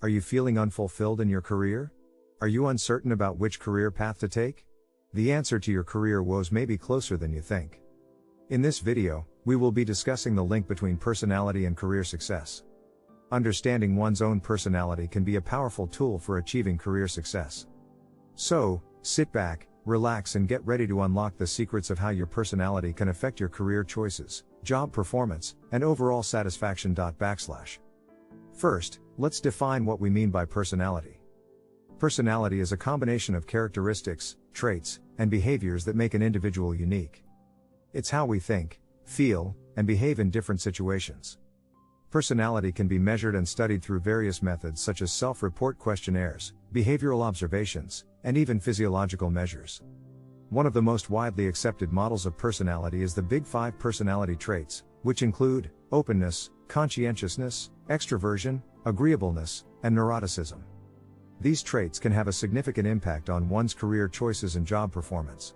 Are you feeling unfulfilled in your career? Are you uncertain about which career path to take? The answer to your career woes may be closer than you think. In this video, we will be discussing the link between personality and career success. Understanding one's own personality can be a powerful tool for achieving career success. So, sit back, relax and get ready to unlock the secrets of how your personality can affect your career choices, job performance, and overall satisfaction. First, let's define what we mean by personality. Personality is a combination of characteristics, traits, and behaviors that make an individual unique. It's how we think, feel, and behave in different situations. Personality can be measured and studied through various methods such as self-report questionnaires, behavioral observations, and even physiological measures. One of the most widely accepted models of personality is the Big Five personality traits, which include openness, conscientiousness, extroversion, agreeableness, and neuroticism. These traits can have a significant impact on one's career choices and job performance.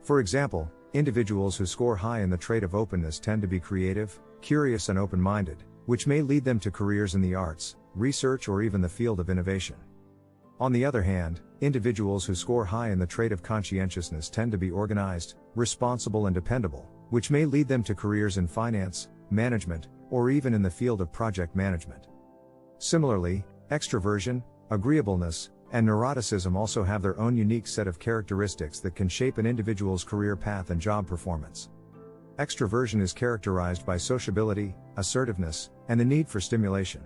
For example, individuals who score high in the trait of openness tend to be creative, curious, and open-minded, which may lead them to careers in the arts, research, or even the field of innovation. On the other hand, individuals who score high in the trait of conscientiousness tend to be organized, responsible, and dependable, which may lead them to careers in finance, management, or even in the field of project management. Similarly, extroversion, agreeableness, and neuroticism also have their own unique set of characteristics that can shape an individual's career path and job performance. Extroversion is characterized by sociability, assertiveness, and the need for stimulation.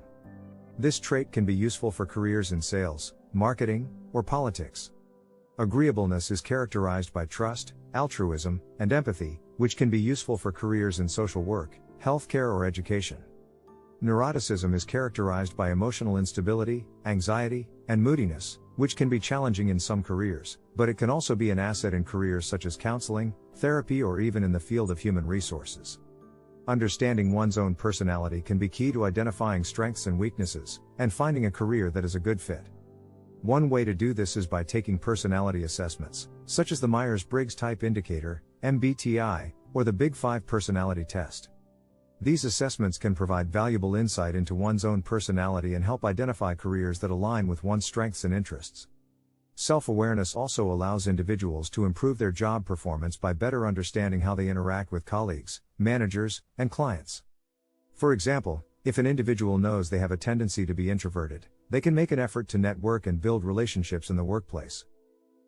This trait can be useful for careers in sales, marketing, or politics. Agreeableness is characterized by trust, altruism, and empathy, which can be useful for careers in social work, healthcare, or education. Neuroticism is characterized by emotional instability, anxiety, and moodiness, which can be challenging in some careers, but it can also be an asset in careers such as counseling, therapy, or even in the field of human resources. Understanding one's own personality can be key to identifying strengths and weaknesses, and finding a career that is a good fit. One way to do this is by taking personality assessments, such as the Myers-Briggs Type Indicator, MBTI, or the Big Five personality test. These assessments can provide valuable insight into one's own personality and help identify careers that align with one's strengths and interests. Self-awareness also allows individuals to improve their job performance by better understanding how they interact with colleagues, managers, and clients. For example, if an individual knows they have a tendency to be introverted, they can make an effort to network and build relationships in the workplace.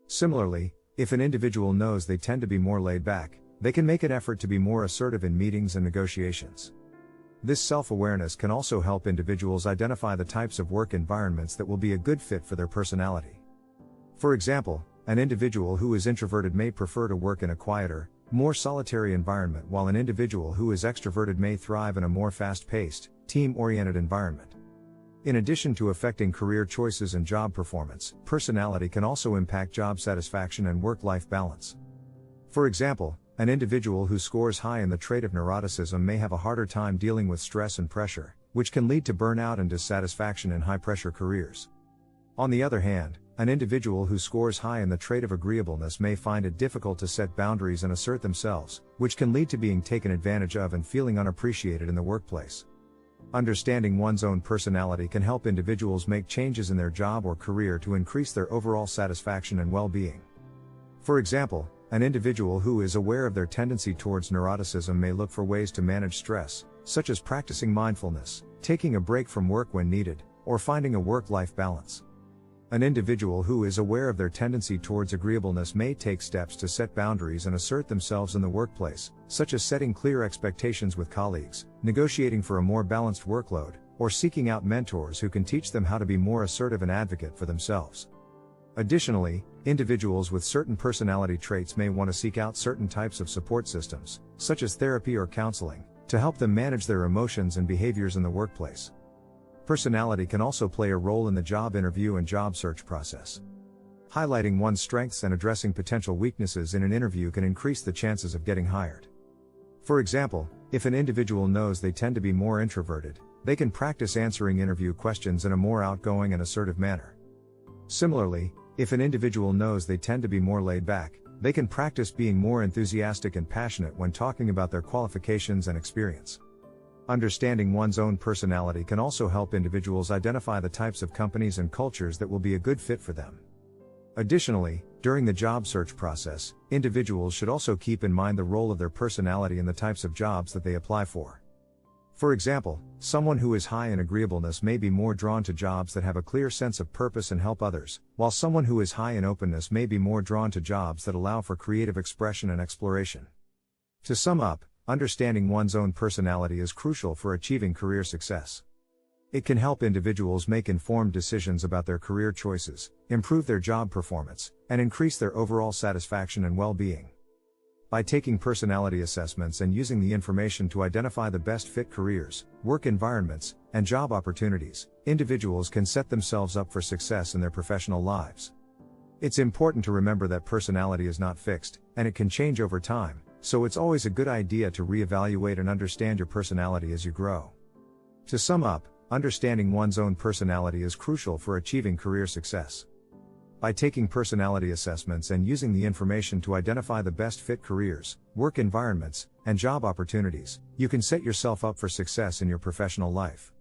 Similarly, if an individual knows they tend to be more laid back, they can make an effort to be more assertive in meetings and negotiations. This self-awareness can also help individuals identify the types of work environments that will be a good fit for their personality. For example, an individual who is introverted may prefer to work in a quieter, more solitary environment, while an individual who is extroverted may thrive in a more fast-paced, team-oriented environment. In addition to affecting career choices and job performance, personality can also impact job satisfaction and work-life balance. For example, an individual who scores high in the trait of neuroticism may have a harder time dealing with stress and pressure, which can lead to burnout and dissatisfaction in high-pressure careers. On the other hand, an individual who scores high in the trait of agreeableness may find it difficult to set boundaries and assert themselves, which can lead to being taken advantage of and feeling unappreciated in the workplace. Understanding one's own personality can help individuals make changes in their job or career to increase their overall satisfaction and well-being. For example, an individual who is aware of their tendency towards neuroticism may look for ways to manage stress, such as practicing mindfulness, taking a break from work when needed, or finding a work-life balance. An individual who is aware of their tendency towards agreeableness may take steps to set boundaries and assert themselves in the workplace, such as setting clear expectations with colleagues, negotiating for a more balanced workload, or seeking out mentors who can teach them how to be more assertive and advocate for themselves. Additionally, individuals with certain personality traits may want to seek out certain types of support systems, such as therapy or counseling, to help them manage their emotions and behaviors in the workplace. Personality can also play a role in the job interview and job search process. Highlighting one's strengths and addressing potential weaknesses in an interview can increase the chances of getting hired. For example, if an individual knows they tend to be more introverted, they can practice answering interview questions in a more outgoing and assertive manner. Similarly, if an individual knows they tend to be more laid back, they can practice being more enthusiastic and passionate when talking about their qualifications and experience. Understanding one's own personality can also help individuals identify the types of companies and cultures that will be a good fit for them. Additionally, during the job search process, individuals should also keep in mind the role of their personality in the types of jobs that they apply for. For example, someone who is high in agreeableness may be more drawn to jobs that have a clear sense of purpose and help others, while someone who is high in openness may be more drawn to jobs that allow for creative expression and exploration. To sum up, understanding one's own personality is crucial for achieving career success. It can help individuals make informed decisions about their career choices, improve their job performance, and increase their overall satisfaction and well-being. By taking personality assessments and using the information to identify the best fit careers, work environments, and job opportunities, individuals can set themselves up for success in their professional lives. It's important to remember that personality is not fixed, and it can change over time, so it's always a good idea to reevaluate and understand your personality as you grow. To sum up, understanding one's own personality is crucial for achieving career success. By taking personality assessments and using the information to identify the best fit careers, work environments, and job opportunities, you can set yourself up for success in your professional life.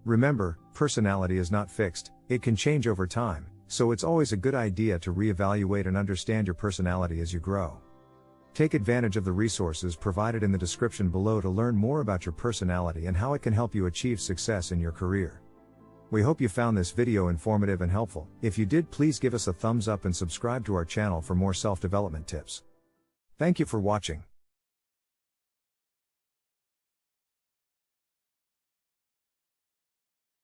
Remember, personality is not fixed, it can change over time, so it's always a good idea to reevaluate and understand your personality as you grow. Take advantage of the resources provided in the description below to learn more about your personality and how it can help you achieve success in your career. We hope you found this video informative and helpful. If you did, please give us a thumbs up and subscribe to our channel for more self-development tips. Thank you for watching.